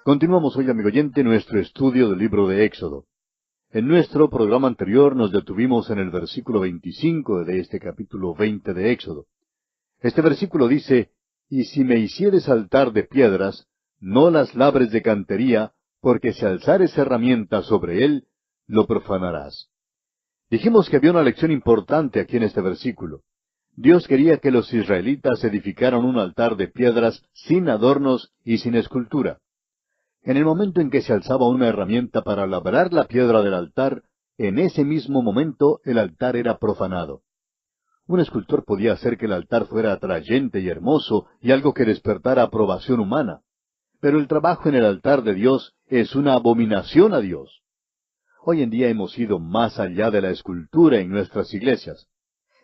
Continuamos hoy, amigo oyente, nuestro estudio del libro de Éxodo. En nuestro programa anterior nos detuvimos en el versículo 25 de este capítulo 20 de Éxodo. Este versículo dice, «Y si me hicieres altar de piedras, no las labres de cantería, porque si alzares herramienta sobre él, lo profanarás». Dijimos que había una lección importante aquí en este versículo. Dios quería que los israelitas edificaran un altar de piedras sin adornos y sin escultura. En el momento en que se alzaba una herramienta para labrar la piedra del altar, en ese mismo momento el altar era profanado. Un escultor podía hacer que el altar fuera atrayente y hermoso y algo que despertara aprobación humana. Pero el trabajo en el altar de Dios es una abominación a Dios. Hoy en día hemos ido más allá de la escultura en nuestras iglesias.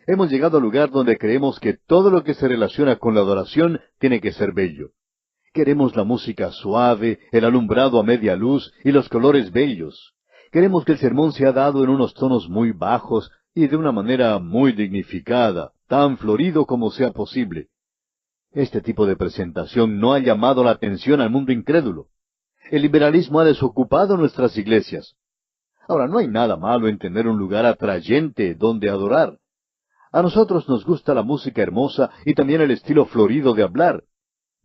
Hemos llegado al lugar donde creemos que todo lo que se relaciona con la adoración tiene que ser bello. Queremos la música suave, el alumbrado a media luz y los colores bellos. Queremos que el sermón sea dado en unos tonos muy bajos y de una manera muy dignificada, tan florido como sea posible. Este tipo de presentación no ha llamado la atención al mundo incrédulo. El liberalismo ha desocupado nuestras iglesias. Ahora, no hay nada malo en tener un lugar atrayente donde adorar. A nosotros nos gusta la música hermosa y también el estilo florido de hablar.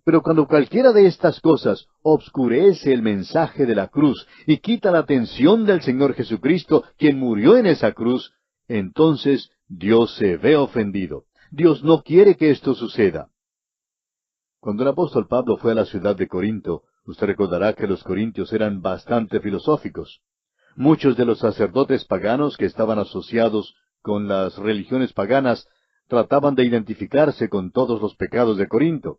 Pero cuando cualquiera de estas cosas obscurece el mensaje de la cruz y quita la atención del Señor Jesucristo, quien murió en esa cruz, entonces Dios se ve ofendido. Dios no quiere que esto suceda. Cuando el apóstol Pablo fue a la ciudad de Corinto, usted recordará que los corintios eran bastante filosóficos. Muchos de los sacerdotes paganos que estaban asociados con las religiones paganas trataban de identificarse con todos los pecados de Corinto.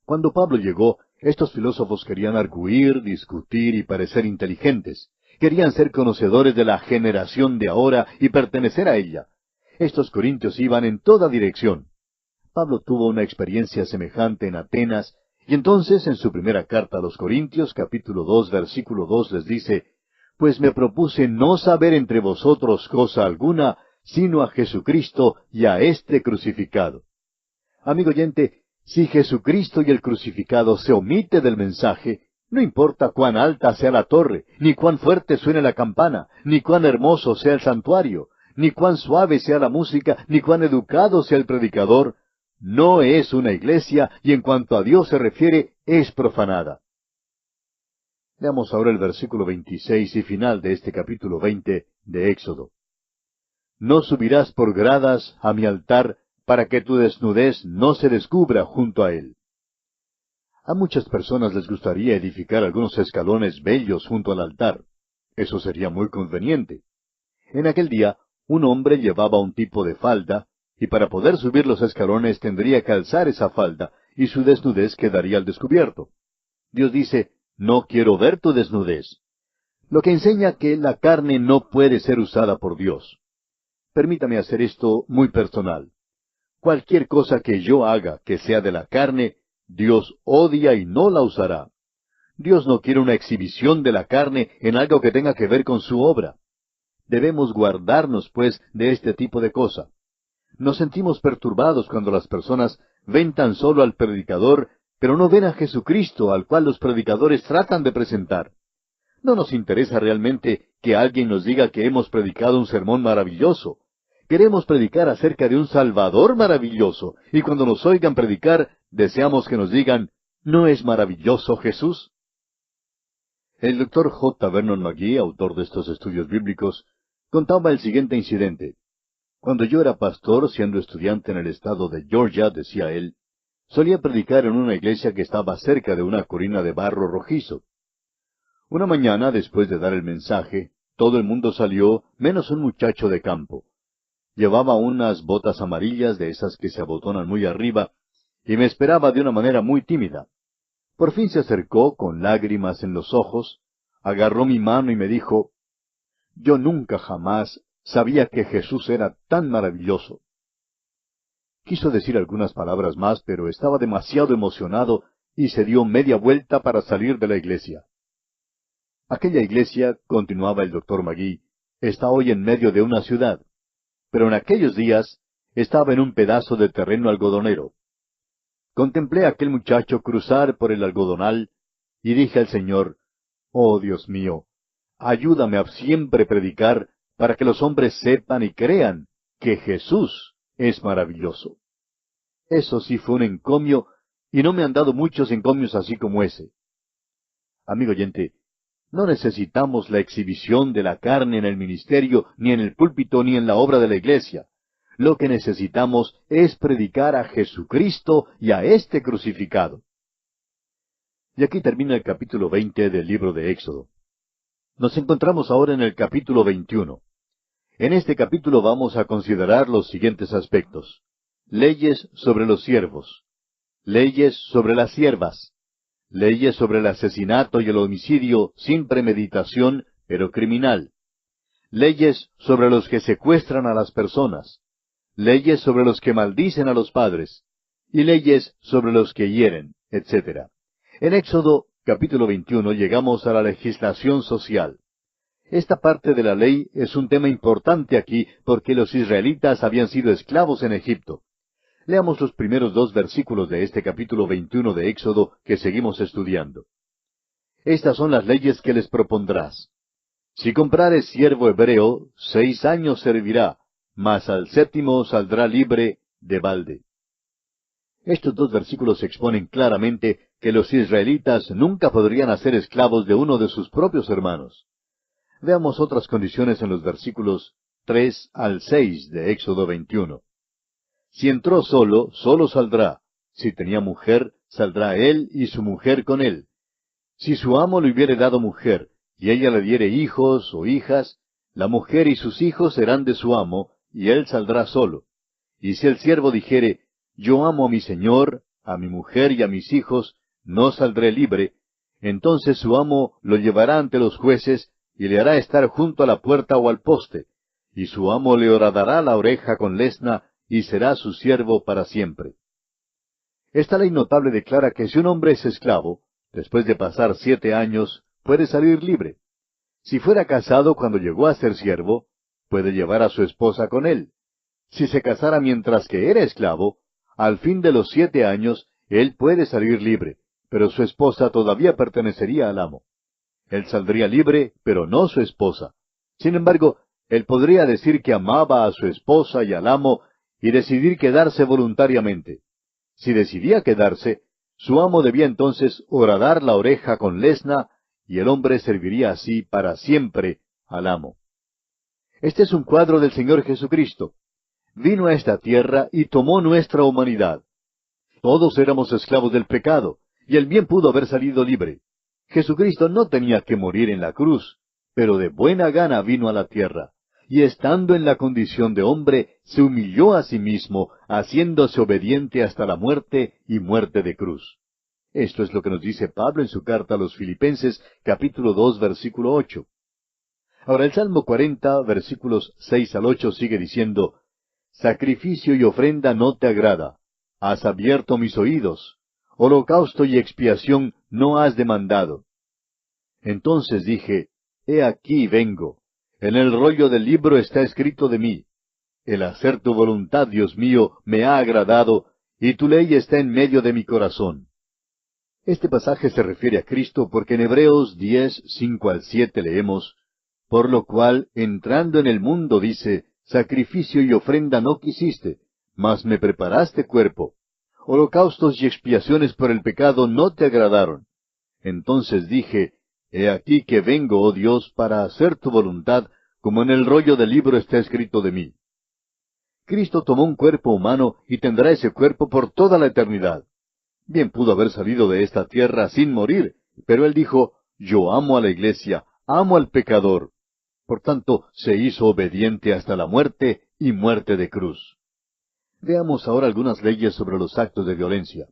Cuando Pablo llegó, estos filósofos querían argüir, discutir y parecer inteligentes. Querían ser conocedores de la generación de ahora y pertenecer a ella. Estos corintios iban en toda dirección. Pablo tuvo una experiencia semejante en Atenas, y entonces en su primera carta a los Corintios, capítulo 2, versículo 2, les dice, «Pues me propuse no saber entre vosotros cosa alguna, sino a Jesucristo y a este crucificado». Amigo oyente, si Jesucristo y el crucificado se omite del mensaje, no importa cuán alta sea la torre, ni cuán fuerte suene la campana, ni cuán hermoso sea el santuario, ni cuán suave sea la música, ni cuán educado sea el predicador, no es una iglesia y en cuanto a Dios se refiere, es profanada. Veamos ahora el versículo 26 y final de este capítulo 20 de Éxodo. «No subirás por gradas a mi altar, para que tu desnudez no se descubra junto a él». A muchas personas les gustaría edificar algunos escalones bellos junto al altar. Eso sería muy conveniente. En aquel día, un hombre llevaba un tipo de falda, y para poder subir los escalones tendría que alzar esa falda, y su desnudez quedaría al descubierto. Dios dice, «No quiero ver tu desnudez», lo que enseña que la carne no puede ser usada por Dios. Permítame hacer esto muy personal. Cualquier cosa que yo haga que sea de la carne, Dios odia y no la usará. Dios no quiere una exhibición de la carne en algo que tenga que ver con su obra. Debemos guardarnos, pues, de este tipo de cosa. Nos sentimos perturbados cuando las personas ven tan solo al predicador, pero no ven a Jesucristo, al cual los predicadores tratan de presentar. No nos interesa realmente que alguien nos diga que hemos predicado un sermón maravilloso. Queremos predicar acerca de un Salvador maravilloso, y cuando nos oigan predicar, deseamos que nos digan, ¿no es maravilloso Jesús? El Dr. J. Vernon McGee, autor de estos estudios bíblicos, contaba el siguiente incidente. Cuando yo era pastor, siendo estudiante en el estado de Georgia, decía él, solía predicar en una iglesia que estaba cerca de una colina de barro rojizo. Una mañana, después de dar el mensaje, todo el mundo salió, menos un muchacho de campo. Llevaba unas botas amarillas de esas que se abotonan muy arriba, y me esperaba de una manera muy tímida. Por fin se acercó, con lágrimas en los ojos, agarró mi mano y me dijo, «Yo nunca jamás sabía que Jesús era tan maravilloso». Quiso decir algunas palabras más, pero estaba demasiado emocionado y se dio media vuelta para salir de la iglesia. Aquella iglesia, continuaba el Dr. McGee, está hoy en medio de una ciudad. Pero en aquellos días estaba en un pedazo de terreno algodonero. Contemplé a aquel muchacho cruzar por el algodonal, y dije al Señor, oh Dios mío, ayúdame a siempre predicar para que los hombres sepan y crean que Jesús es maravilloso. Eso sí fue un encomio, y no me han dado muchos encomios así como ese. Amigo oyente, no necesitamos la exhibición de la carne en el ministerio, ni en el púlpito, ni en la obra de la iglesia. Lo que necesitamos es predicar a Jesucristo y a este crucificado. Y aquí termina el capítulo 20 del libro de Éxodo. Nos encontramos ahora en el capítulo 21. En este capítulo vamos a considerar los siguientes aspectos. Leyes sobre los siervos. Leyes sobre las siervas. Leyes sobre el asesinato y el homicidio sin premeditación, pero criminal. Leyes sobre los que secuestran a las personas. Leyes sobre los que maldicen a los padres. Y leyes sobre los que hieren, etc. En Éxodo capítulo 21 llegamos a la legislación social. Esta parte de la ley es un tema importante aquí porque los israelitas habían sido esclavos en Egipto. Leamos los primeros 2 versículos de este capítulo 21 de Éxodo que seguimos estudiando. Estas son las leyes que les propondrás. Si comprares siervo hebreo, 6 años servirá, mas al 7º saldrá libre de balde. Estos 2 versículos exponen claramente que los israelitas nunca podrían hacer esclavos de uno de sus propios hermanos. Veamos otras condiciones en los versículos 3 al 6 de Éxodo 21. Si entró solo, solo saldrá. Si tenía mujer, saldrá él y su mujer con él. Si su amo le hubiere dado mujer, y ella le diere hijos o hijas, la mujer y sus hijos serán de su amo, y él saldrá solo. Y si el siervo dijere, yo amo a mi señor, a mi mujer y a mis hijos, no saldré libre, entonces su amo lo llevará ante los jueces, y le hará estar junto a la puerta o al poste, y su amo le horadará la oreja con lesna, y será su siervo para siempre. Esta ley notable declara que si un hombre es esclavo, después de pasar 7 años, puede salir libre. Si fuera casado cuando llegó a ser siervo, puede llevar a su esposa con él. Si se casara mientras que era esclavo, al fin de los 7 años, él puede salir libre, pero su esposa todavía pertenecería al amo. Él saldría libre, pero no su esposa. Sin embargo, él podría decir que amaba a su esposa y al amo, y decidir quedarse voluntariamente. Si decidía quedarse, su amo debía entonces horadar la oreja con lesna, y el hombre serviría así para siempre al amo. Este es un cuadro del Señor Jesucristo. Vino a esta tierra y tomó nuestra humanidad. Todos éramos esclavos del pecado, y él bien pudo haber salido libre. Jesucristo no tenía que morir en la cruz, pero de buena gana vino a la tierra, y estando en la condición de hombre, se humilló a sí mismo, haciéndose obediente hasta la muerte y muerte de cruz. Esto es lo que nos dice Pablo en su carta a los Filipenses, capítulo 2, versículo 8. Ahora el Salmo 40, versículos 6 al 8 sigue diciendo, Sacrificio y ofrenda no te agrada, has abierto mis oídos, holocausto y expiación no has demandado. Entonces dije, he aquí vengo. En el rollo del libro está escrito de mí. El hacer tu voluntad, Dios mío, me ha agradado, y tu ley está en medio de mi corazón. Este pasaje se refiere a Cristo porque en Hebreos 10, 5 al 7 leemos, por lo cual, entrando en el mundo, dice, sacrificio y ofrenda no quisiste, mas me preparaste cuerpo. Holocaustos y expiaciones por el pecado no te agradaron. Entonces dije, he aquí que vengo, oh Dios, para hacer tu voluntad, como en el rollo del libro está escrito de mí. Cristo tomó un cuerpo humano y tendrá ese cuerpo por toda la eternidad. Bien pudo haber salido de esta tierra sin morir, pero él dijo, yo amo a la iglesia, amo al pecador. Por tanto, se hizo obediente hasta la muerte y muerte de cruz. Veamos ahora algunas leyes sobre los actos de violencia.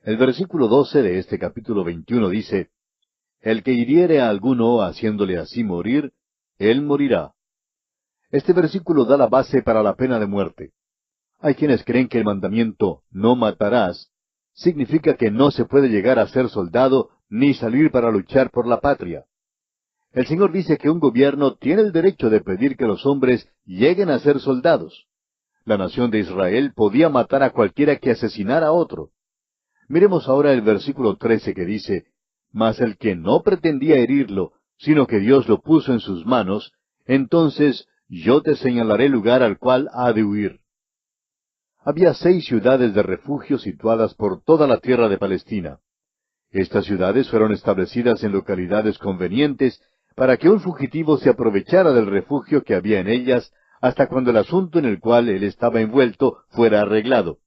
El versículo 12 de este capítulo 21 dice, el que hiriere a alguno haciéndole así morir, él morirá. Este versículo da la base para la pena de muerte. Hay quienes creen que el mandamiento no matarás significa que no se puede llegar a ser soldado ni salir para luchar por la patria. El Señor dice que un gobierno tiene el derecho de pedir que los hombres lleguen a ser soldados. La nación de Israel podía matar a cualquiera que asesinara a otro. Miremos ahora el versículo 13 que dice, mas el que no pretendía herirlo, sino que Dios lo puso en sus manos, entonces yo te señalaré lugar al cual ha de huir. Había 6 ciudades de refugio situadas por toda la tierra de Palestina. Estas ciudades fueron establecidas en localidades convenientes para que un fugitivo se aprovechara del refugio que había en ellas hasta cuando el asunto en el cual él estaba envuelto fuera arreglado.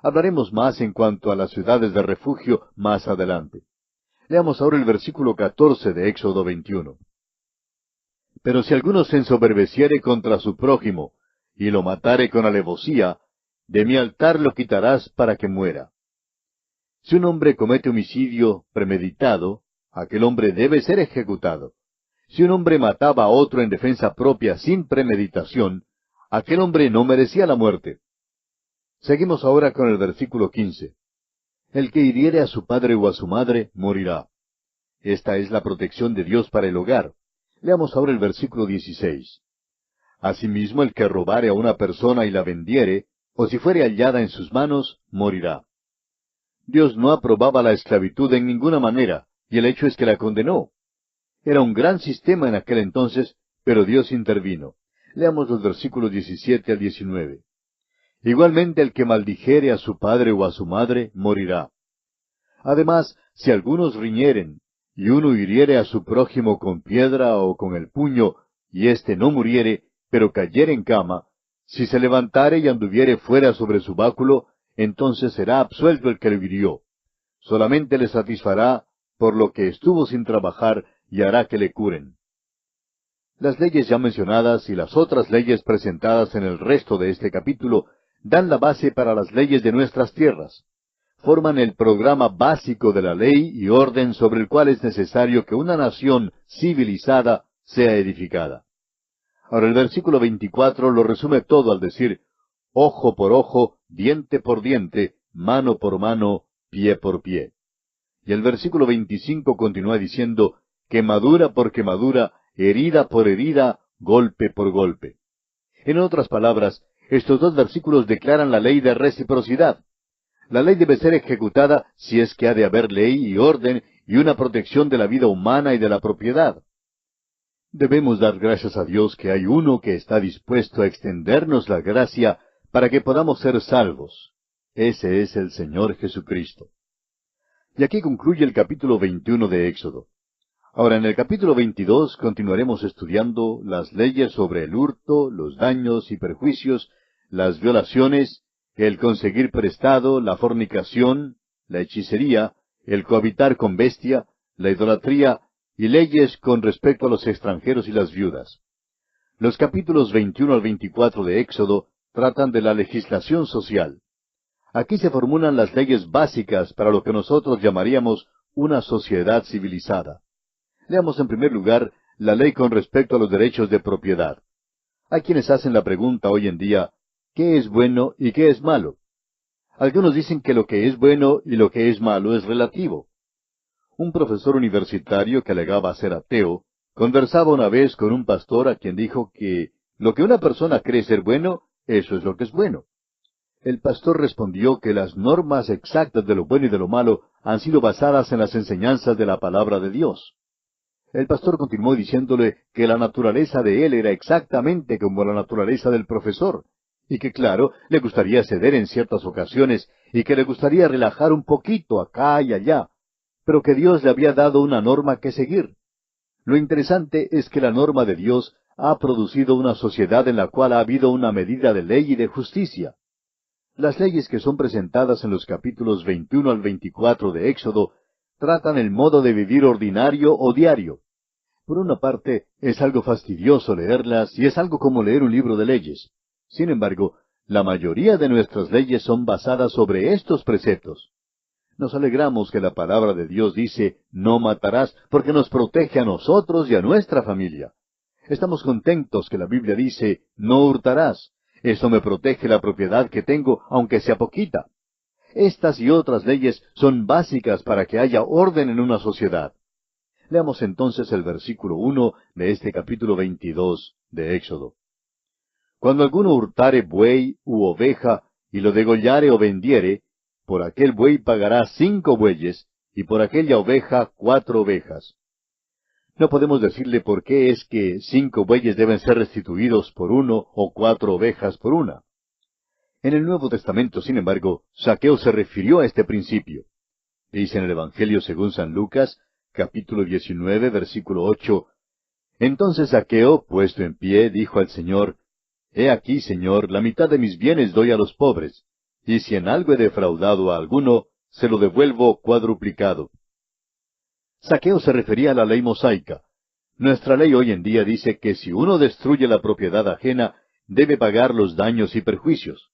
Hablaremos más en cuanto a las ciudades de refugio más adelante. Leamos ahora el versículo 14 de Éxodo 21. Pero si alguno se ensoberbeciere contra su prójimo, y lo matare con alevosía, de mi altar lo quitarás para que muera. Si un hombre comete homicidio premeditado, aquel hombre debe ser ejecutado. Si un hombre mataba a otro en defensa propia sin premeditación, aquel hombre no merecía la muerte. Seguimos ahora con el versículo 15. El que hiriere a su padre o a su madre, morirá. Esta es la protección de Dios para el hogar. Leamos ahora el versículo 16. Asimismo, el que robare a una persona y la vendiere, o si fuere hallada en sus manos, morirá. Dios no aprobaba la esclavitud en ninguna manera, y el hecho es que la condenó. Era un gran sistema en aquel entonces, pero Dios intervino. Leamos los versículos 17 al 19. Igualmente el que maldijere a su padre o a su madre, morirá. Además, si algunos riñeren, y uno hiriere a su prójimo con piedra o con el puño, y éste no muriere, pero cayere en cama, si se levantare y anduviere fuera sobre su báculo, entonces será absuelto el que lo hirió. Solamente le satisfará por lo que estuvo sin trabajar y hará que le curen. Las leyes ya mencionadas y las otras leyes presentadas en el resto de este capítulo dan la base para las leyes de nuestras tierras. Forman el programa básico de la ley y orden sobre el cual es necesario que una nación civilizada sea edificada. Ahora el versículo 24 lo resume todo al decir, ojo por ojo, diente por diente, mano por mano, pie por pie. Y el versículo 25 continúa diciendo, quemadura por quemadura, herida por herida, golpe por golpe. En otras palabras, estos dos versículos declaran la ley de reciprocidad. La ley debe ser ejecutada si es que ha de haber ley y orden y una protección de la vida humana y de la propiedad. Debemos dar gracias a Dios que hay uno que está dispuesto a extendernos la gracia para que podamos ser salvos. Ese es el Señor Jesucristo. Y aquí concluye el capítulo 21 de Éxodo. Ahora, en el capítulo 22 continuaremos estudiando las leyes sobre el hurto, los daños y perjuicios, las violaciones, el conseguir prestado, la fornicación, la hechicería, el cohabitar con bestia, la idolatría y leyes con respecto a los extranjeros y las viudas. Los capítulos 21 al 24 de Éxodo tratan de la legislación social. Aquí se formulan las leyes básicas para lo que nosotros llamaríamos una sociedad civilizada. Leamos en primer lugar la ley con respecto a los derechos de propiedad. Hay quienes hacen la pregunta hoy en día, ¿qué es bueno y qué es malo? Algunos dicen que lo que es bueno y lo que es malo es relativo. Un profesor universitario que alegaba ser ateo, conversaba una vez con un pastor a quien dijo que lo que una persona cree ser bueno, eso es lo que es bueno. El pastor respondió que las normas exactas de lo bueno y de lo malo han sido basadas en las enseñanzas de la palabra de Dios. El pastor continuó diciéndole que la naturaleza de él era exactamente como la naturaleza del profesor, y que claro, le gustaría ceder en ciertas ocasiones, y que le gustaría relajar un poquito acá y allá, pero que Dios le había dado una norma que seguir. Lo interesante es que la norma de Dios ha producido una sociedad en la cual ha habido una medida de ley y de justicia. Las leyes que son presentadas en los capítulos 21 al 24 de Éxodo tratan el modo de vivir ordinario o diario. Por una parte, es algo fastidioso leerlas y es algo como leer un libro de leyes. Sin embargo, la mayoría de nuestras leyes son basadas sobre estos preceptos. Nos alegramos que la palabra de Dios dice, no matarás, porque nos protege a nosotros y a nuestra familia. Estamos contentos que la Biblia dice, no hurtarás. Eso me protege la propiedad que tengo, aunque sea poquita. Estas y otras leyes son básicas para que haya orden en una sociedad. Leamos entonces el versículo 1 de este capítulo 22 de Éxodo. Cuando alguno hurtare buey u oveja, y lo degollare o vendiere, por aquel buey pagará 5 bueyes, y por aquella oveja 4 ovejas. No podemos decirle por qué es que 5 bueyes deben ser restituidos por uno o 4 ovejas por una. En el Nuevo Testamento, sin embargo, Zaqueo se refirió a este principio. Dice en el Evangelio según San Lucas, capítulo 19, versículo 8, Entonces Zaqueo, puesto en pie, dijo al Señor, He aquí, Señor, la mitad de mis bienes doy a los pobres, y si en algo he defraudado a alguno, se lo devuelvo cuadruplicado. Zaqueo se refería a la ley mosaica. Nuestra ley hoy en día dice que si uno destruye la propiedad ajena, debe pagar los daños y perjuicios.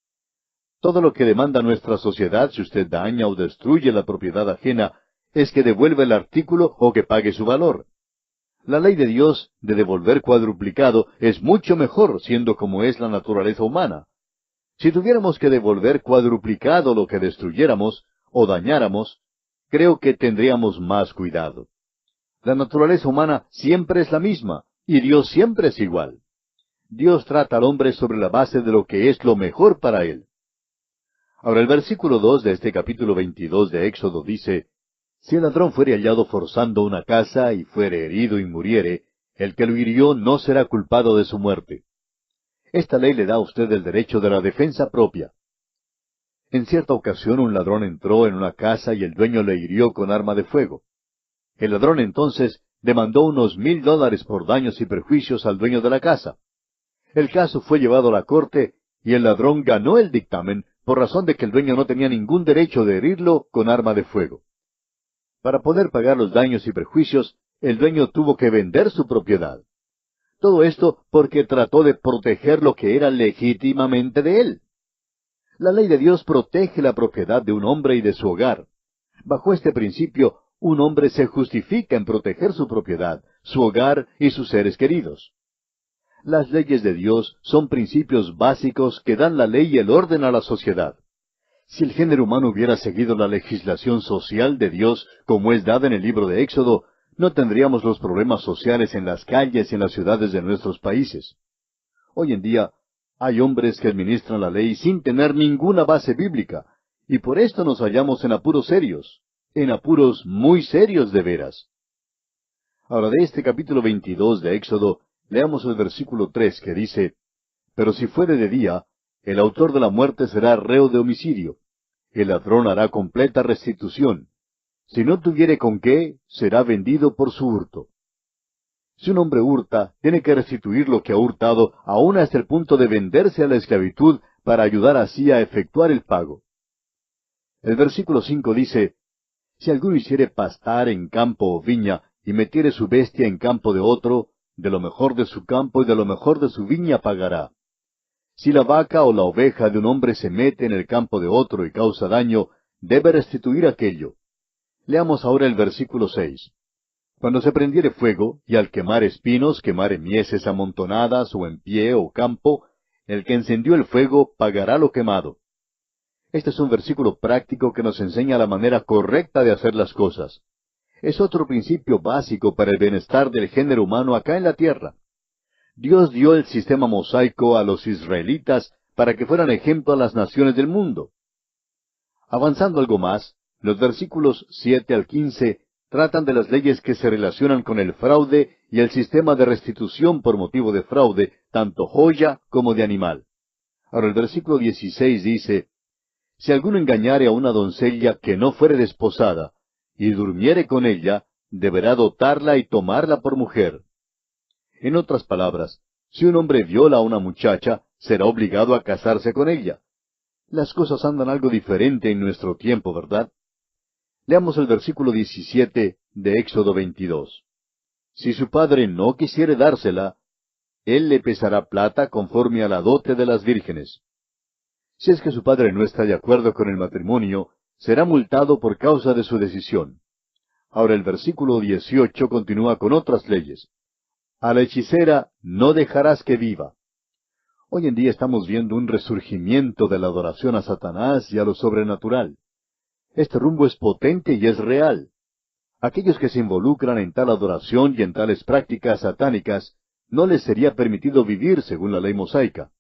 Todo lo que demanda nuestra sociedad, si usted daña o destruye la propiedad ajena, es que devuelva el artículo o que pague su valor. La ley de Dios de devolver cuadruplicado es mucho mejor, siendo como es la naturaleza humana. Si tuviéramos que devolver cuadruplicado lo que destruyéramos o dañáramos, creo que tendríamos más cuidado. La naturaleza humana siempre es la misma, y Dios siempre es igual. Dios trata al hombre sobre la base de lo que es lo mejor para él. Ahora el versículo 2 de este capítulo 22 de Éxodo dice, Si el ladrón fuere hallado forzando una casa y fuere herido y muriere, el que lo hirió no será culpado de su muerte. Esta ley le da a usted el derecho de la defensa propia. En cierta ocasión un ladrón entró en una casa y el dueño le hirió con arma de fuego. El ladrón entonces demandó unos $1,000 por daños y perjuicios al dueño de la casa. El caso fue llevado a la corte y el ladrón ganó el dictamen por razón de que el dueño no tenía ningún derecho de herirlo con arma de fuego. Para poder pagar los daños y perjuicios, el dueño tuvo que vender su propiedad. Todo esto porque trató de proteger lo que era legítimamente de él. La ley de Dios protege la propiedad de un hombre y de su hogar. Bajo este principio, un hombre se justifica en proteger su propiedad, su hogar y sus seres queridos. Las leyes de Dios son principios básicos que dan la ley y el orden a la sociedad. Si el género humano hubiera seguido la legislación social de Dios como es dada en el libro de Éxodo, no tendríamos los problemas sociales en las calles y en las ciudades de nuestros países. Hoy en día, hay hombres que administran la ley sin tener ninguna base bíblica, y por esto nos hallamos en apuros serios, en apuros muy serios de veras. Ahora, de este capítulo 22 de Éxodo, leamos el versículo 3 que dice, Pero si fuere de día, el autor de la muerte será reo de homicidio. El ladrón hará completa restitución. Si no tuviere con qué, será vendido por su hurto. Si un hombre hurta, tiene que restituir lo que ha hurtado, aún hasta el punto de venderse a la esclavitud para ayudar así a efectuar el pago. El versículo 5 dice, Si alguno hiciere pastar en campo o viña, y metiere su bestia en campo de otro, de lo mejor de su campo y de lo mejor de su viña pagará. Si la vaca o la oveja de un hombre se mete en el campo de otro y causa daño, debe restituir aquello. Leamos ahora el versículo 6. Cuando se prendiere fuego, y al quemar espinos quemare mieses amontonadas o en pie o campo, el que encendió el fuego pagará lo quemado. Este es un versículo práctico que nos enseña la manera correcta de hacer las cosas. Es otro principio básico para el bienestar del género humano acá en la tierra. Dios dio el sistema mosaico a los israelitas para que fueran ejemplo a las naciones del mundo. Avanzando algo más, los versículos 7 al 15 tratan de las leyes que se relacionan con el fraude y el sistema de restitución por motivo de fraude, tanto joya como de animal. Ahora el versículo 16 dice, Si alguno engañare a una doncella que no fuere desposada, y durmiere con ella, deberá dotarla y tomarla por mujer. En otras palabras, si un hombre viola a una muchacha, será obligado a casarse con ella. Las cosas andan algo diferente en nuestro tiempo, ¿verdad? Leamos el versículo 17 de Éxodo 22. Si su padre no quisiere dársela, él le pesará plata conforme a la dote de las vírgenes. Si es que su padre no está de acuerdo con el matrimonio, será multado por causa de su decisión. Ahora el versículo 18 continúa con otras leyes. A la hechicera no dejarás que viva. Hoy en día estamos viendo un resurgimiento de la adoración a Satanás y a lo sobrenatural. Este rumbo es potente y es real. Aquellos que se involucran en tal adoración y en tales prácticas satánicas, no les sería permitido vivir según la ley mosaica.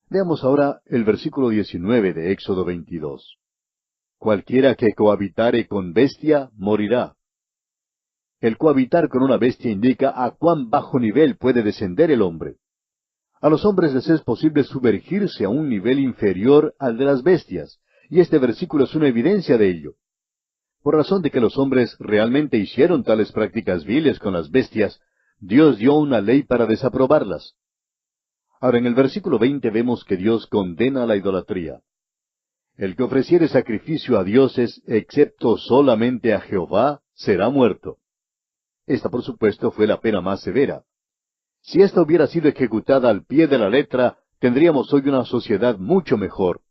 Veamos ahora el versículo 19 de Éxodo 22. cualquiera que cohabitare con bestia morirá. El cohabitar con una bestia indica a cuán bajo nivel puede descender el hombre. A los hombres les es posible sumergirse a un nivel inferior al de las bestias, y este versículo es una evidencia de ello. Por razón de que los hombres realmente hicieron tales prácticas viles con las bestias, Dios dio una ley para desaprobarlas. Ahora, en el versículo 20 vemos que Dios condena la idolatría. El que ofreciere sacrificio a dioses, excepto solamente a Jehová, será muerto. Esta, por supuesto, fue la pena más severa. Si esta hubiera sido ejecutada al pie de la letra, tendríamos hoy una sociedad mucho mejor.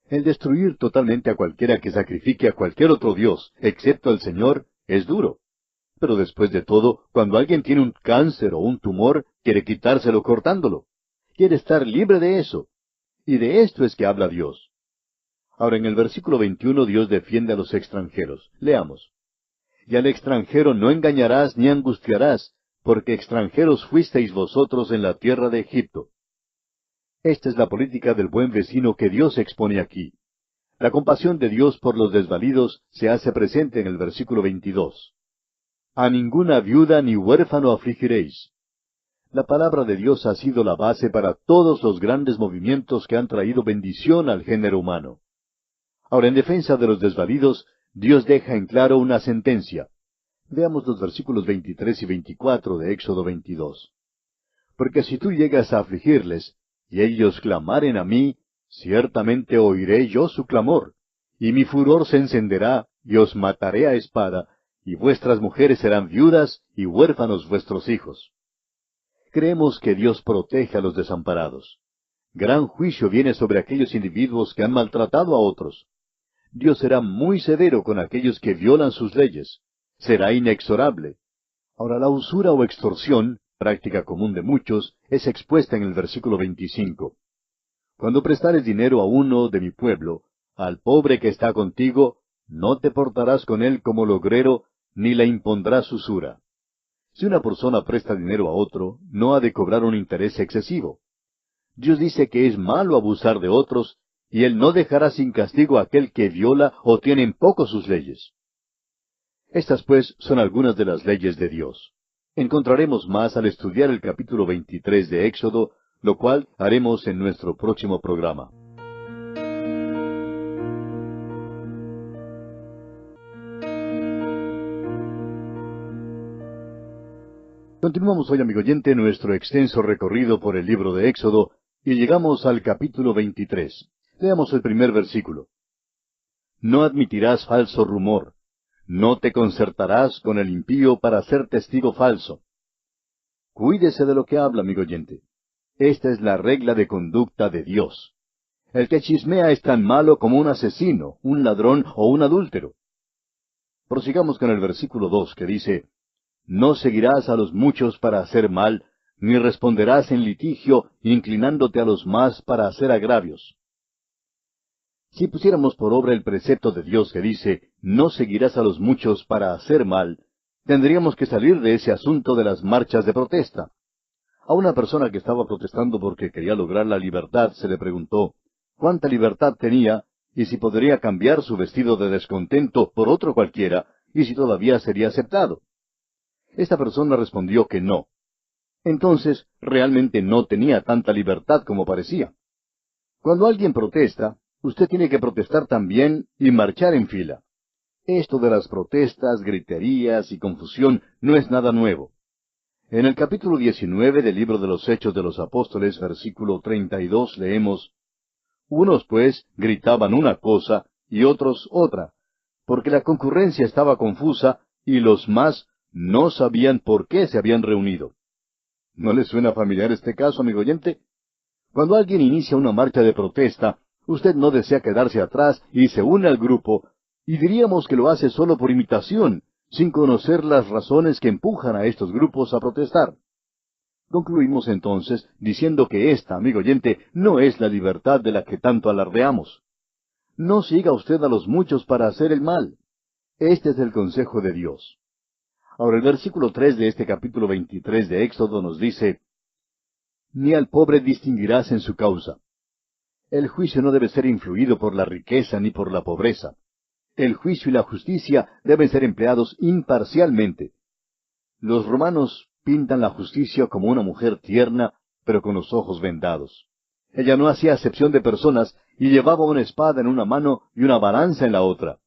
El destruir totalmente a cualquiera que sacrifique a cualquier otro dios, excepto al Señor, es duro. Pero después de todo, cuando alguien tiene un cáncer o un tumor, quiere quitárselo cortándolo. Quiere estar libre de eso. Y de esto es que habla Dios. Ahora, en el versículo 21, Dios defiende a los extranjeros. Leamos. Y al extranjero no engañarás ni angustiarás, porque extranjeros fuisteis vosotros en la tierra de Egipto. Esta es la política del buen vecino que Dios expone aquí. La compasión de Dios por los desvalidos se hace presente en el versículo 22. A ninguna viuda ni huérfano afligiréis. La palabra de Dios ha sido la base para todos los grandes movimientos que han traído bendición al género humano. Ahora, en defensa de los desvalidos, Dios deja en claro una sentencia. Veamos los versículos 23 y 24 de Éxodo 22. Porque si tú llegas a afligirles, y ellos clamaren a mí, ciertamente oiré yo su clamor, y mi furor se encenderá, y os mataré a espada, y vuestras mujeres serán viudas, y huérfanos vuestros hijos. Creemos que Dios protege a los desamparados. Gran juicio viene sobre aquellos individuos que han maltratado a otros. Dios será muy severo con aquellos que violan sus leyes. Será inexorable. Ahora, la usura o extorsión, práctica común de muchos, es expuesta en el versículo 25. Cuando prestares dinero a uno de mi pueblo, al pobre que está contigo, no te portarás con él como logrero, ni le impondrás usura. Si una persona presta dinero a otro, no ha de cobrar un interés excesivo. Dios dice que es malo abusar de otros, y Él no dejará sin castigo a aquel que viola o tiene en poco sus leyes. Estas, pues, son algunas de las leyes de Dios. Encontraremos más al estudiar el capítulo 23 de Éxodo, lo cual haremos en nuestro próximo programa. Continuamos hoy, amigo oyente, nuestro extenso recorrido por el libro de Éxodo, y llegamos al capítulo 23. Leamos el primer versículo. No admitirás falso rumor. No te concertarás con el impío para ser testigo falso. Cuídese de lo que habla, amigo oyente. Esta es la regla de conducta de Dios. El que chismea es tan malo como un asesino, un ladrón o un adúltero. Prosigamos con el versículo 2, que dice, No seguirás a los muchos para hacer mal, ni responderás en litigio, inclinándote a los más para hacer agravios. Si pusiéramos por obra el precepto de Dios que dice, no seguirás a los muchos para hacer mal, tendríamos que salir de ese asunto de las marchas de protesta. A una persona que estaba protestando porque quería lograr la libertad se le preguntó cuánta libertad tenía y si podría cambiar su vestido de descontento por otro cualquiera y si todavía sería aceptado. Esta persona respondió que no. Entonces, realmente no tenía tanta libertad como parecía. Cuando alguien protesta, usted tiene que protestar también y marchar en fila. Esto de las protestas, griterías y confusión no es nada nuevo. En el capítulo 19 del libro de los Hechos de los Apóstoles, versículo 32, leemos, Unos, pues, gritaban una cosa y otros otra, porque la concurrencia estaba confusa y los más no sabían por qué se habían reunido. ¿No le suena familiar este caso, amigo oyente? Cuando alguien inicia una marcha de protesta, usted no desea quedarse atrás y se une al grupo, y diríamos que lo hace solo por imitación, sin conocer las razones que empujan a estos grupos a protestar. Concluimos entonces diciendo que esta, amigo oyente, no es la libertad de la que tanto alardeamos. No siga usted a los muchos para hacer el mal. Este es el consejo de Dios. Ahora el versículo 3 de este capítulo 23 de Éxodo nos dice, Ni al pobre distinguirás en su causa. El juicio no debe ser influido por la riqueza ni por la pobreza. El juicio y la justicia deben ser empleados imparcialmente. Los romanos pintan la justicia como una mujer tierna, pero con los ojos vendados. Ella no hacía acepción de personas y llevaba una espada en una mano y una balanza en la otra.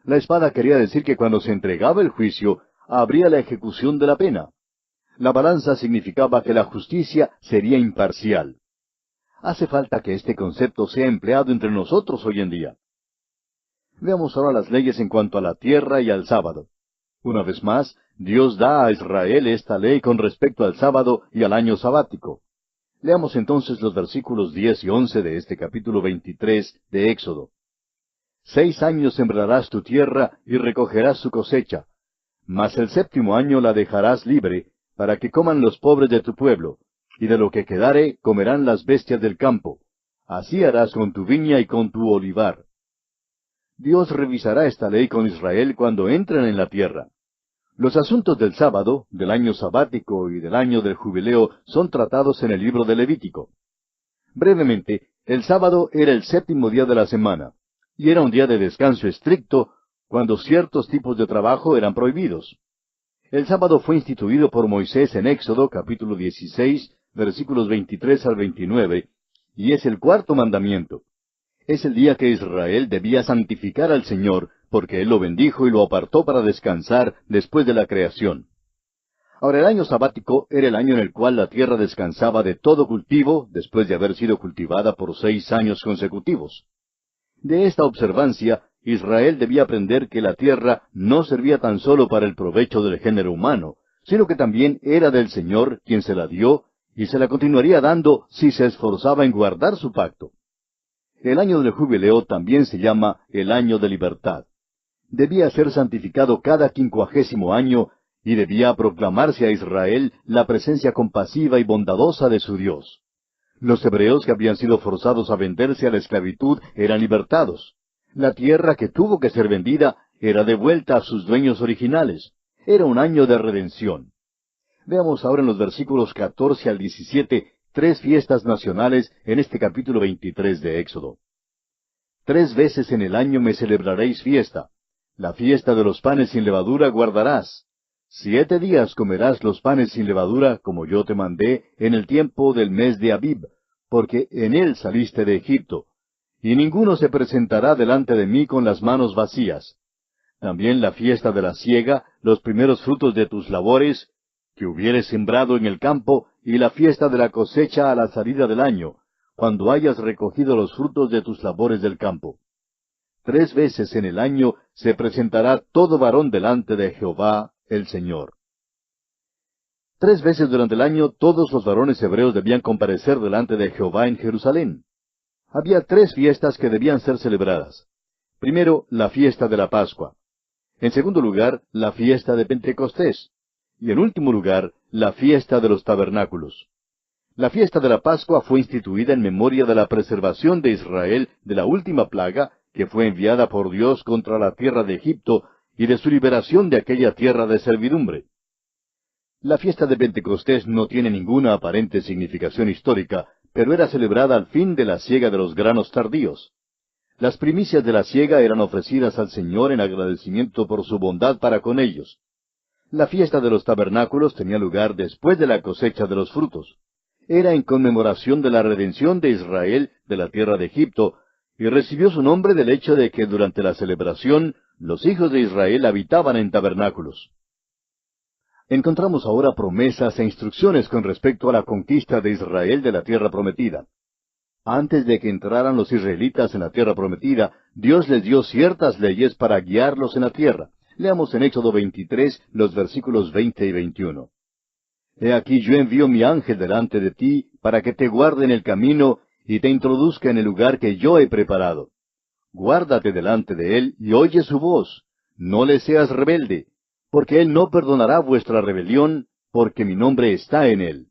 La espada quería decir que cuando se entregaba el juicio, habría la ejecución de la pena. La balanza significaba que la justicia sería imparcial. Hace falta que este concepto sea empleado entre nosotros hoy en día. Veamos ahora las leyes en cuanto a la tierra y al sábado. Una vez más, Dios da a Israel esta ley con respecto al sábado y al año sabático. Leamos entonces los versículos 10 y 11 de este capítulo 23 de Éxodo. 6 años sembrarás tu tierra y recogerás su cosecha, mas el 7º año la dejarás libre, para que coman los pobres de tu pueblo, y de lo que quedare comerán las bestias del campo. Así harás con tu viña y con tu olivar. Dios revisará esta ley con Israel cuando entren en la tierra. Los asuntos del sábado, del año sabático y del año del jubileo son tratados en el libro de Levítico. Brevemente, el sábado era el 7º día de la semana, y era un día de descanso estricto, cuando ciertos tipos de trabajo eran prohibidos. El sábado fue instituido por Moisés en Éxodo, capítulo 16, versículos 23 al 29, y es el 4º mandamiento. Es el día que Israel debía santificar al Señor, porque Él lo bendijo y lo apartó para descansar después de la creación. Ahora, el año sabático era el año en el cual la tierra descansaba de todo cultivo, después de haber sido cultivada por 6 años consecutivos. De esta observancia, Israel debía aprender que la tierra no servía tan solo para el provecho del género humano, sino que también era del Señor quien se la dio, y se la continuaría dando si se esforzaba en guardar su pacto. El año del jubileo también se llama el año de libertad. Debía ser santificado cada 50º año, y debía proclamarse a Israel la presencia compasiva y bondadosa de su Dios. Los hebreos que habían sido forzados a venderse a la esclavitud eran libertados. La tierra que tuvo que ser vendida era devuelta a sus dueños originales. Era un año de redención. Veamos ahora en los versículos 14 al 17 3 fiestas nacionales en este capítulo 23 de Éxodo. 3 veces en el año me celebraréis fiesta. La fiesta de los panes sin levadura guardarás. 7 días comerás los panes sin levadura, como yo te mandé, en el tiempo del mes de Abib, porque en él saliste de Egipto. Y ninguno se presentará delante de mí con las manos vacías. También la fiesta de la siega, los primeros frutos de tus labores, que hubieres sembrado en el campo, y la fiesta de la cosecha a la salida del año, cuando hayas recogido los frutos de tus labores del campo. 3 veces en el año se presentará todo varón delante de Jehová, el Señor. 3 veces durante el año todos los varones hebreos debían comparecer delante de Jehová en Jerusalén. Había 3 fiestas que debían ser celebradas. Primero, la fiesta de la Pascua. En segundo lugar, la fiesta de Pentecostés. Y en último lugar, la fiesta de los tabernáculos. La fiesta de la Pascua fue instituida en memoria de la preservación de Israel de la última plaga que fue enviada por Dios contra la tierra de Egipto y de su liberación de aquella tierra de servidumbre. La fiesta de Pentecostés no tiene ninguna aparente significación histórica, pero era celebrada al fin de la siega de los granos tardíos. Las primicias de la siega eran ofrecidas al Señor en agradecimiento por su bondad para con ellos. La fiesta de los tabernáculos tenía lugar después de la cosecha de los frutos. Era en conmemoración de la redención de Israel de la tierra de Egipto, y recibió su nombre del hecho de que durante la celebración los hijos de Israel habitaban en tabernáculos. Encontramos ahora promesas e instrucciones con respecto a la conquista de Israel de la tierra prometida. Antes de que entraran los israelitas en la tierra prometida, Dios les dio ciertas leyes para guiarlos en la tierra. Leamos en Éxodo 23 los versículos 20 y 21. He aquí yo envío mi ángel delante de ti para que te guarde en el camino y te introduzca en el lugar que yo he preparado. Guárdate delante de él y oye su voz. No le seas rebelde, porque él no perdonará vuestra rebelión, porque mi nombre está en él.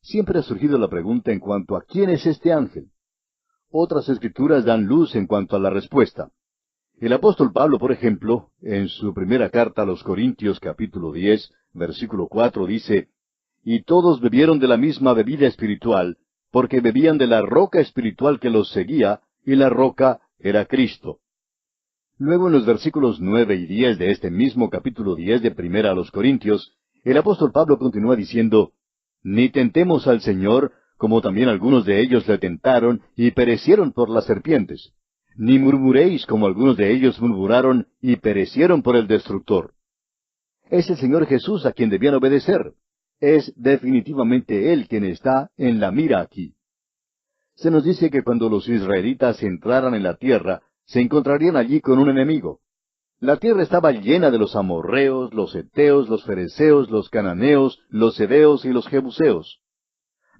Siempre ha surgido la pregunta en cuanto a quién es este ángel. Otras escrituras dan luz en cuanto a la respuesta. El apóstol Pablo, por ejemplo, en su primera carta a los Corintios capítulo 10, versículo 4, dice, «Y todos bebieron de la misma bebida espiritual, porque bebían de la roca espiritual que los seguía, y la roca era Cristo». Luego en los versículos 9 y 10 de este mismo capítulo 10 de Primera a los Corintios, el apóstol Pablo continúa diciendo, «Ni tentemos al Señor, como también algunos de ellos le tentaron y perecieron por las serpientes. Ni murmuréis como algunos de ellos murmuraron y perecieron por el destructor». Es el Señor Jesús a quien debían obedecer. Es definitivamente Él quien está en la mira aquí. Se nos dice que cuando los israelitas entraran en la tierra, se encontrarían allí con un enemigo. La tierra estaba llena de los amorreos, los heteos, los fereceos, los cananeos, los heveos y los jebuseos.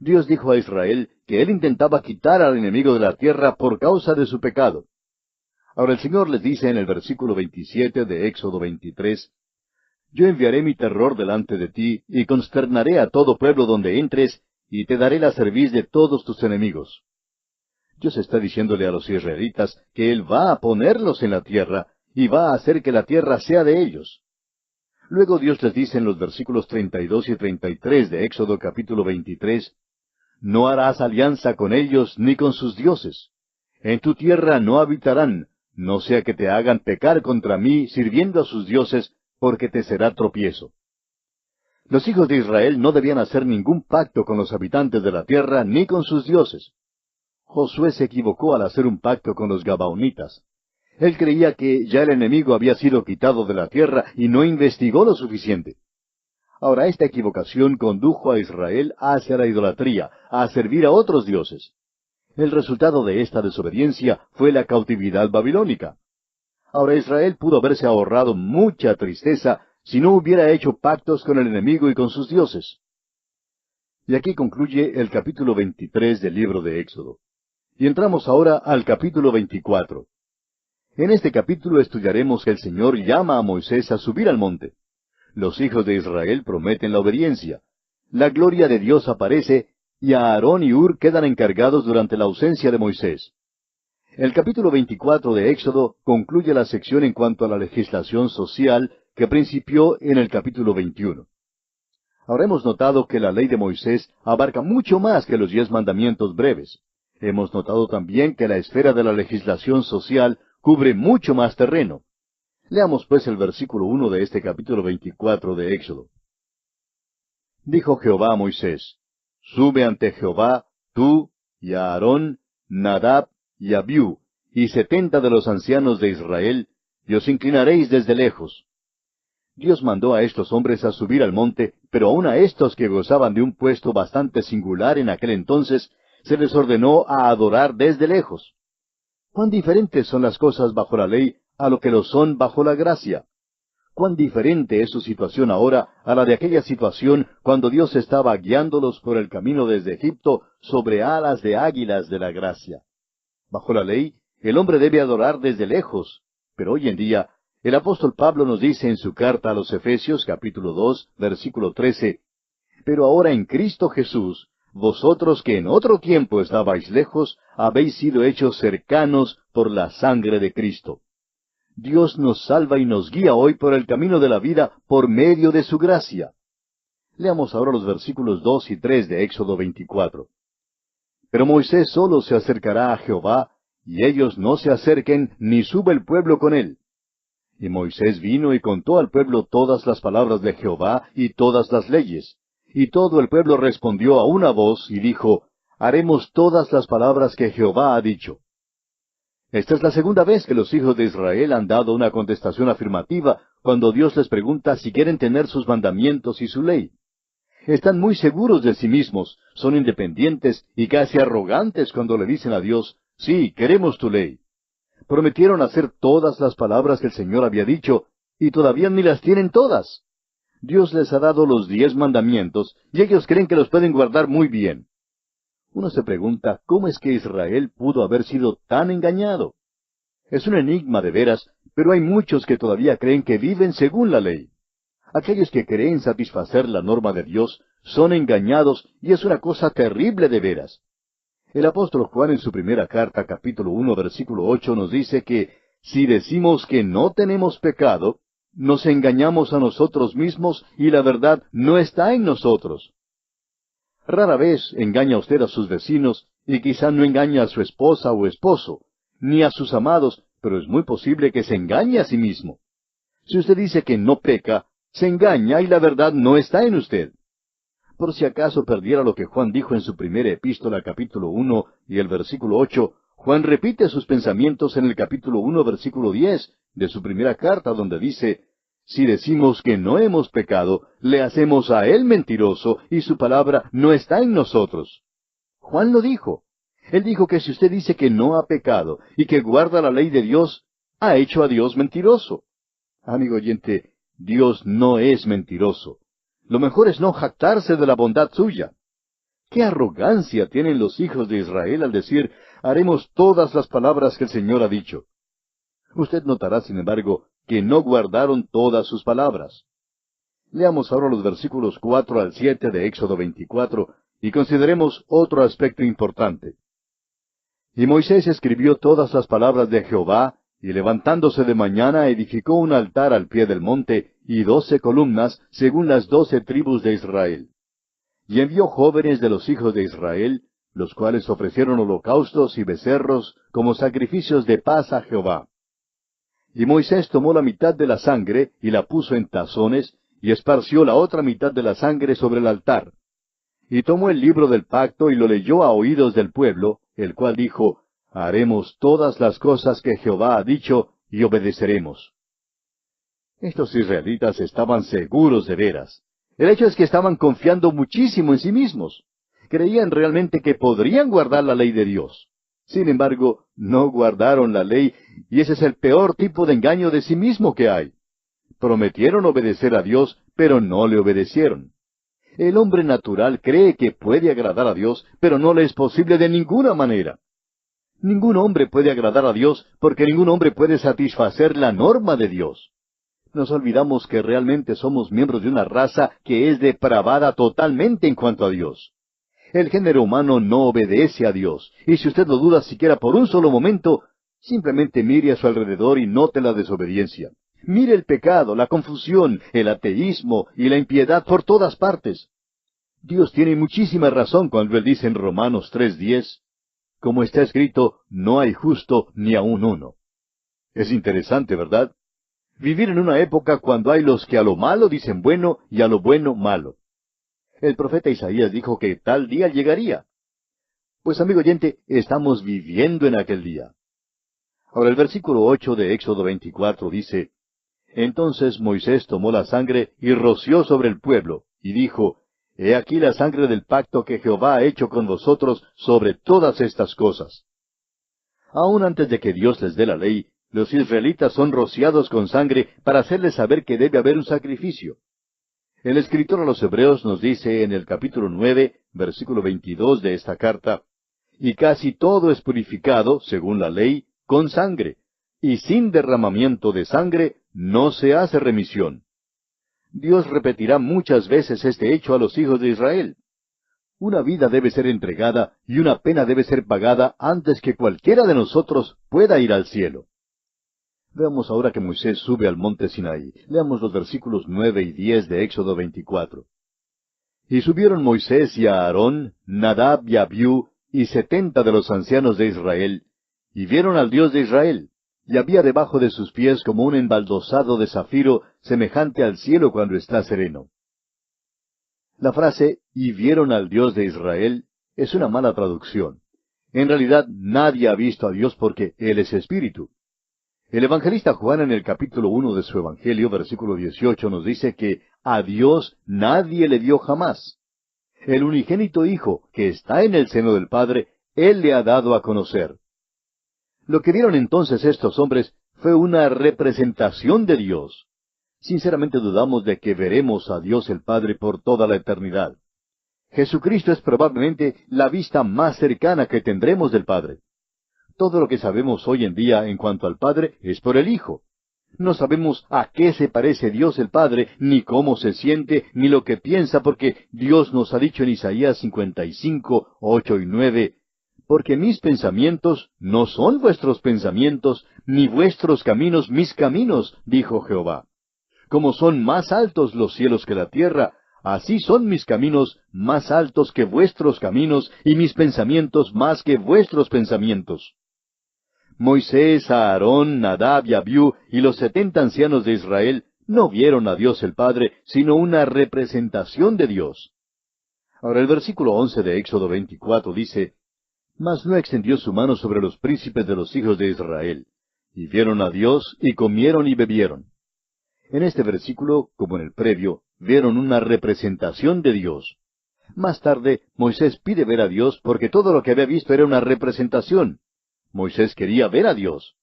Dios dijo a Israel que Él intentaba quitar al enemigo de la tierra por causa de su pecado. Ahora el Señor les dice en el versículo 27 de Éxodo 23, «Yo enviaré mi terror delante de ti, y consternaré a todo pueblo donde entres, y te daré la cerviz de todos tus enemigos». Dios está diciéndole a los israelitas que Él va a ponerlos en la tierra, y va a hacer que la tierra sea de ellos. Luego Dios les dice en los versículos 32 y 33 de Éxodo capítulo 23, «No harás alianza con ellos ni con sus dioses. En tu tierra no habitarán, no sea que te hagan pecar contra mí sirviendo a sus dioses, porque te será tropiezo». Los hijos de Israel no debían hacer ningún pacto con los habitantes de la tierra ni con sus dioses. Josué se equivocó al hacer un pacto con los gabaonitas. Él creía que ya el enemigo había sido quitado de la tierra y no investigó lo suficiente. Ahora, esta equivocación condujo a Israel hacia la idolatría, a servir a otros dioses. El resultado de esta desobediencia fue la cautividad babilónica. Ahora, Israel pudo haberse ahorrado mucha tristeza si no hubiera hecho pactos con el enemigo y con sus dioses. Y aquí concluye el capítulo 23 del libro de Éxodo. Y entramos ahora al capítulo 24. En este capítulo estudiaremos que el Señor llama a Moisés a subir al monte. Los hijos de Israel prometen la obediencia. La gloria de Dios aparece, y Aarón y Hur quedan encargados durante la ausencia de Moisés. El capítulo 24 de Éxodo concluye la sección en cuanto a la legislación social que principió en el capítulo 21. Ahora hemos notado que la ley de Moisés abarca mucho más que los 10 mandamientos breves. Hemos notado también que la esfera de la legislación social cubre mucho más terreno. Leamos pues el versículo 1 de este capítulo 24 de Éxodo. Dijo Jehová a Moisés, «Sube ante Jehová, tú, y Aarón, Nadab, y Abiú, y 70 de los ancianos de Israel, y os inclinaréis desde lejos». Dios mandó a estos hombres a subir al monte, pero aun a estos que gozaban de un puesto bastante singular en aquel entonces, se les ordenó a adorar desde lejos. ¿Cuán diferentes son las cosas bajo la ley a lo que lo son bajo la gracia? ¿Cuán diferente es su situación ahora a la de aquella situación cuando Dios estaba guiándolos por el camino desde Egipto sobre alas de águilas de la gracia? Bajo la ley, el hombre debe adorar desde lejos, pero hoy en día, el apóstol Pablo nos dice en su carta a los Efesios capítulo 2, versículo 13, «Pero ahora en Cristo Jesús, vosotros que en otro tiempo estabais lejos, habéis sido hechos cercanos por la sangre de Cristo». Dios nos salva y nos guía hoy por el camino de la vida por medio de su gracia. Leamos ahora los versículos 2 y 3 de Éxodo 24. «Pero Moisés solo se acercará a Jehová, y ellos no se acerquen, ni sube el pueblo con él». Y Moisés vino y contó al pueblo todas las palabras de Jehová y todas las leyes. Y todo el pueblo respondió a una voz y dijo, «Haremos todas las palabras que Jehová ha dicho». Esta es la segunda vez que los hijos de Israel han dado una contestación afirmativa cuando Dios les pregunta si quieren tener sus mandamientos y su ley. Están muy seguros de sí mismos, son independientes y casi arrogantes cuando le dicen a Dios, «Sí, queremos tu ley». Prometieron hacer todas las palabras que el Señor había dicho, y todavía ni las tienen todas. Dios les ha dado los 10 mandamientos, y ellos creen que los pueden guardar muy bien. Uno se pregunta, ¿cómo es que Israel pudo haber sido tan engañado? Es un enigma de veras, pero hay muchos que todavía creen que viven según la ley. Aquellos que creen satisfacer la norma de Dios son engañados, y es una cosa terrible de veras. El apóstol Juan en su primera carta, capítulo 1, versículo 8, nos dice que si decimos que no tenemos pecado, nos engañamos a nosotros mismos y la verdad no está en nosotros. Rara vez engaña usted a sus vecinos y quizá no engaña a su esposa o esposo, ni a sus amados, pero es muy posible que se engañe a sí mismo. Si usted dice que no peca, se engaña y la verdad no está en usted. Por si acaso perdiera lo que Juan dijo en su primera epístola, capítulo 1 y el versículo 8, Juan repite sus pensamientos en el capítulo 1, versículo 10 de su primera carta, donde dice, si decimos que no hemos pecado, le hacemos a él mentiroso y su palabra no está en nosotros. Juan lo dijo. Él dijo que si usted dice que no ha pecado y que guarda la ley de Dios, ha hecho a Dios mentiroso. Amigo oyente, Dios no es mentiroso. Lo mejor es no jactarse de la bondad suya. ¡Qué arrogancia tienen los hijos de Israel al decir, haremos todas las palabras que el Señor ha dicho! Usted notará, sin embargo, que no guardaron todas sus palabras. Leamos ahora los versículos 4 al 7 de Éxodo 24 y consideremos otro aspecto importante. Y Moisés escribió todas las palabras de Jehová, y levantándose de mañana edificó un altar al pie del monte, y 12 columnas, según las 12 tribus de Israel. Y envió jóvenes de los hijos de Israel, los cuales ofrecieron holocaustos y becerros como sacrificios de paz a Jehová. Y Moisés tomó la mitad de la sangre, y la puso en tazones, y esparció la otra mitad de la sangre sobre el altar. Y tomó el libro del pacto y lo leyó a oídos del pueblo, el cual dijo, haremos todas las cosas que Jehová ha dicho, y obedeceremos. Estos israelitas estaban seguros de veras. El hecho es que estaban confiando muchísimo en sí mismos. Creían realmente que podrían guardar la ley de Dios. Sin embargo, no guardaron la ley, y ese es el peor tipo de engaño de sí mismo que hay. Prometieron obedecer a Dios, pero no le obedecieron. El hombre natural cree que puede agradar a Dios, pero no le es posible de ninguna manera. Ningún hombre puede agradar a Dios, porque ningún hombre puede satisfacer la norma de Dios. Nos olvidamos que realmente somos miembros de una raza que es depravada totalmente en cuanto a Dios. El género humano no obedece a Dios, y si usted lo duda siquiera por un solo momento, simplemente mire a su alrededor y note la desobediencia. Mire el pecado, la confusión, el ateísmo y la impiedad por todas partes. Dios tiene muchísima razón cuando Él dice en Romanos 3:10, como está escrito, no hay justo ni aun uno. Es interesante, ¿verdad? Vivir en una época cuando hay los que a lo malo dicen bueno y a lo bueno malo. El profeta Isaías dijo que tal día llegaría. Pues amigo oyente, estamos viviendo en aquel día. Ahora el versículo 8 de Éxodo 24 dice, entonces Moisés tomó la sangre y roció sobre el pueblo, y dijo, he aquí la sangre del pacto que Jehová ha hecho con vosotros sobre todas estas cosas. Aún antes de que Dios les dé la ley, los israelitas son rociados con sangre para hacerles saber que debe haber un sacrificio. El escritor a los Hebreos nos dice en el capítulo 9, versículo 22 de esta carta, y casi todo es purificado, según la ley, con sangre, y sin derramamiento de sangre no se hace remisión. Dios repetirá muchas veces este hecho a los hijos de Israel. Una vida debe ser entregada y una pena debe ser pagada antes que cualquiera de nosotros pueda ir al cielo. Veamos ahora que Moisés sube al monte Sinaí. Leamos los versículos 9 y 10 de Éxodo 24. Y subieron Moisés y Aarón, Nadab y Abiú, y 70 de los ancianos de Israel, y vieron al Dios de Israel, y había debajo de sus pies como un embaldosado de zafiro, semejante al cielo cuando está sereno. La frase, y vieron al Dios de Israel, es una mala traducción. En realidad, nadie ha visto a Dios porque Él es Espíritu. El evangelista Juan en el capítulo 1 de su Evangelio, versículo 18, nos dice que a Dios nadie le vio jamás. El unigénito Hijo, que está en el seno del Padre, Él le ha dado a conocer. Lo que vieron entonces estos hombres fue una representación de Dios. Sinceramente dudamos de que veremos a Dios el Padre por toda la eternidad. Jesucristo es probablemente la vista más cercana que tendremos del Padre. Todo lo que sabemos hoy en día en cuanto al Padre es por el Hijo. No sabemos a qué se parece Dios el Padre, ni cómo se siente, ni lo que piensa, porque Dios nos ha dicho en Isaías 55, 8 y 9, porque mis pensamientos no son vuestros pensamientos, ni vuestros caminos mis caminos, dijo Jehová. Como son más altos los cielos que la tierra, así son mis caminos más altos que vuestros caminos, y mis pensamientos más que vuestros pensamientos. Moisés, Aarón, Nadab y Abiú y los 70 ancianos de Israel no vieron a Dios el Padre, sino una representación de Dios. Ahora el versículo 11 de Éxodo 24 dice, Mas no extendió su mano sobre los príncipes de los hijos de Israel, y vieron a Dios, y comieron y bebieron. En este versículo, como en el previo, vieron una representación de Dios. Más tarde, Moisés pide ver a Dios porque todo lo que había visto era una representación. Moisés quería ver a Dios.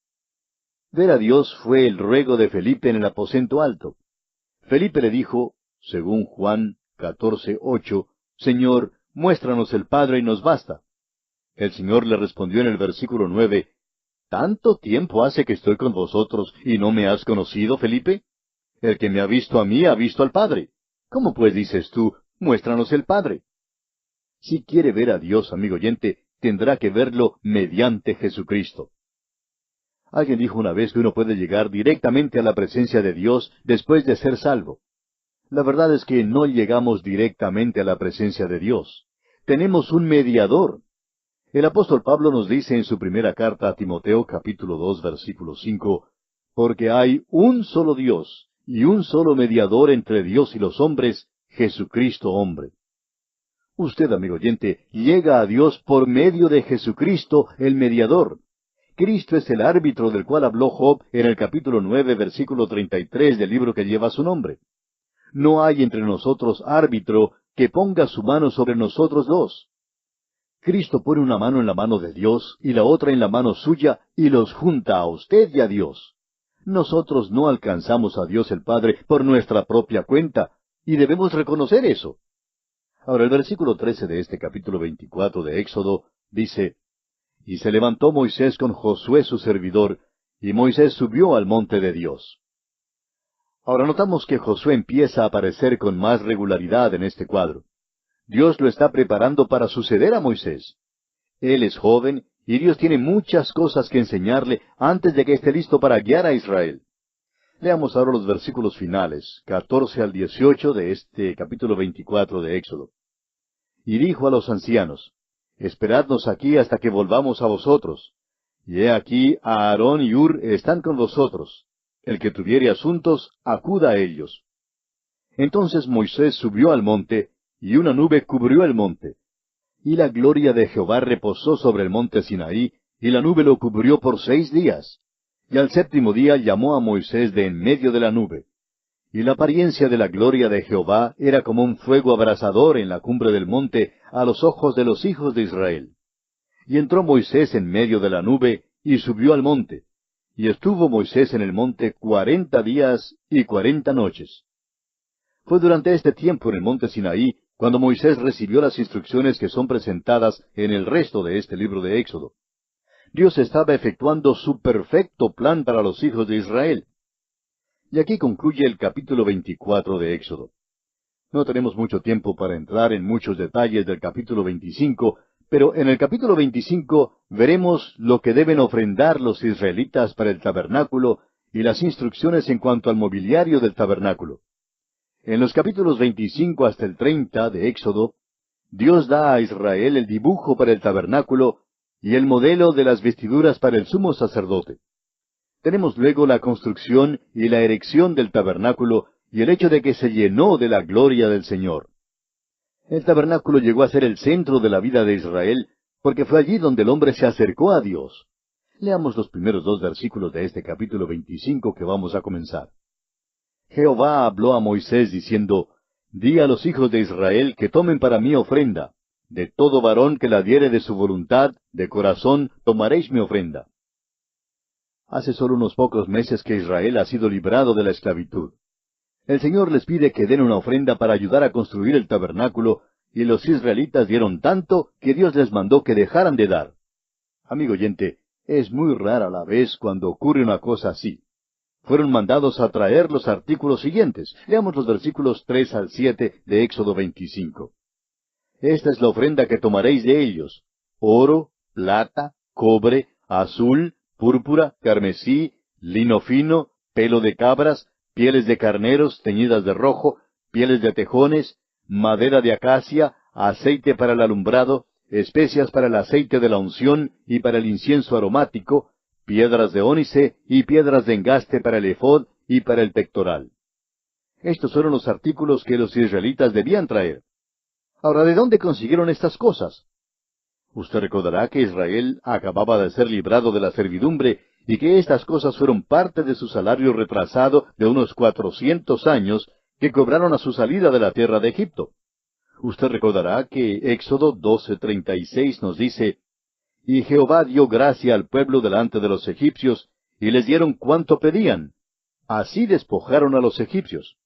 Ver a Dios fue el ruego de Felipe en el aposento alto. Felipe le dijo, según Juan 14:8, Señor, muéstranos el Padre y nos basta. El Señor le respondió en el versículo 9, ¿Tanto tiempo hace que estoy con vosotros y no me has conocido, Felipe? El que me ha visto a mí ha visto al Padre. ¿Cómo pues dices tú, muéstranos el Padre? Si quiere ver a Dios, amigo oyente, tendrá que verlo mediante Jesucristo. Alguien dijo una vez que uno puede llegar directamente a la presencia de Dios después de ser salvo. La verdad es que no llegamos directamente a la presencia de Dios. Tenemos un mediador. El apóstol Pablo nos dice en su primera carta a Timoteo, capítulo 2, versículo 5, porque hay un solo Dios y un solo mediador entre Dios y los hombres, Jesucristo hombre. Usted, amigo oyente, llega a Dios por medio de Jesucristo, el mediador. Cristo es el árbitro del cual habló Job en el capítulo 9, versículo 33 del libro que lleva su nombre. No hay entre nosotros árbitro que ponga su mano sobre nosotros dos. Cristo pone una mano en la mano de Dios y la otra en la mano suya y los junta a usted y a Dios. Nosotros no alcanzamos a Dios el Padre por nuestra propia cuenta, y debemos reconocer eso. Ahora el versículo 13 de este capítulo 24 de Éxodo dice, Y se levantó Moisés con Josué su servidor, y Moisés subió al monte de Dios. Ahora notamos que Josué empieza a aparecer con más regularidad en este cuadro. Dios lo está preparando para suceder a Moisés. Él es joven y Dios tiene muchas cosas que enseñarle antes de que esté listo para guiar a Israel. Leamos ahora los versículos finales, 14 al 18 de este capítulo 24 de Éxodo. Y dijo a los ancianos, Esperadnos aquí hasta que volvamos a vosotros. Y he aquí, Aarón y Hur están con vosotros. El que tuviere asuntos, acuda a ellos. Entonces Moisés subió al monte, y una nube cubrió el monte. Y la gloria de Jehová reposó sobre el monte Sinaí, y la nube lo cubrió por 6 días. Y al 7º día llamó a Moisés de en medio de la nube. Y la apariencia de la gloria de Jehová era como un fuego abrasador en la cumbre del monte a los ojos de los hijos de Israel. Y entró Moisés en medio de la nube, y subió al monte. Y estuvo Moisés en el monte 40 días y 40 noches. Fue durante este tiempo en el monte Sinaí cuando Moisés recibió las instrucciones que son presentadas en el resto de este libro de Éxodo. Dios estaba efectuando su perfecto plan para los hijos de Israel. Y aquí concluye el capítulo 24 de Éxodo. No tenemos mucho tiempo para entrar en muchos detalles del capítulo 25, pero en el capítulo 25 veremos lo que deben ofrendar los israelitas para el tabernáculo y las instrucciones en cuanto al mobiliario del tabernáculo. En los capítulos 25 hasta el 30 de Éxodo, Dios da a Israel el dibujo para el tabernáculo y el modelo de las vestiduras para el sumo sacerdote. Tenemos luego la construcción y la erección del tabernáculo y el hecho de que se llenó de la gloria del Señor. El tabernáculo llegó a ser el centro de la vida de Israel, porque fue allí donde el hombre se acercó a Dios. Leamos los primeros 2 versículos de este capítulo 25 que vamos a comenzar. Jehová habló a Moisés diciendo, Di a los hijos de Israel que tomen para mí ofrenda. De todo varón que la diere de su voluntad, de corazón, tomaréis mi ofrenda. Hace solo unos pocos meses que Israel ha sido librado de la esclavitud. El Señor les pide que den una ofrenda para ayudar a construir el tabernáculo, y los israelitas dieron tanto que Dios les mandó que dejaran de dar. Amigo oyente, es muy rara la vez cuando ocurre una cosa así. Fueron mandados a traer los artículos siguientes. Leamos los versículos 3 al 7 de Éxodo 25. Esta es la ofrenda que tomaréis de ellos: oro, plata, cobre, azul, púrpura, carmesí, lino fino, pelo de cabras, pieles de carneros teñidas de rojo, pieles de tejones, madera de acacia, aceite para el alumbrado, especias para el aceite de la unción y para el incienso aromático, piedras de ónice y piedras de engaste para el efod y para el pectoral. Estos fueron los artículos que los israelitas debían traer. Ahora, ¿de dónde consiguieron estas cosas? Usted recordará que Israel acababa de ser librado de la servidumbre y que estas cosas fueron parte de su salario retrasado de unos 400 años que cobraron a su salida de la tierra de Egipto. Usted recordará que Éxodo 12:36 nos dice, «Y Jehová dio gracia al pueblo delante de los egipcios, y les dieron cuanto pedían. Así despojaron a los egipcios».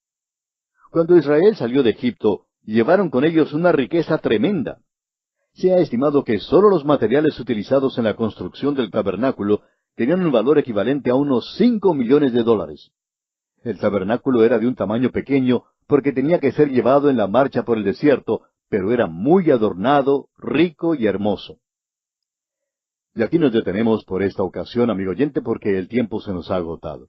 Cuando Israel salió de Egipto, llevaron con ellos una riqueza tremenda. Se ha estimado que sólo los materiales utilizados en la construcción del tabernáculo tenían un valor equivalente a unos 5 millones de dólares. El tabernáculo era de un tamaño pequeño porque tenía que ser llevado en la marcha por el desierto, pero era muy adornado, rico y hermoso. Y aquí nos detenemos por esta ocasión, amigo oyente, porque el tiempo se nos ha agotado.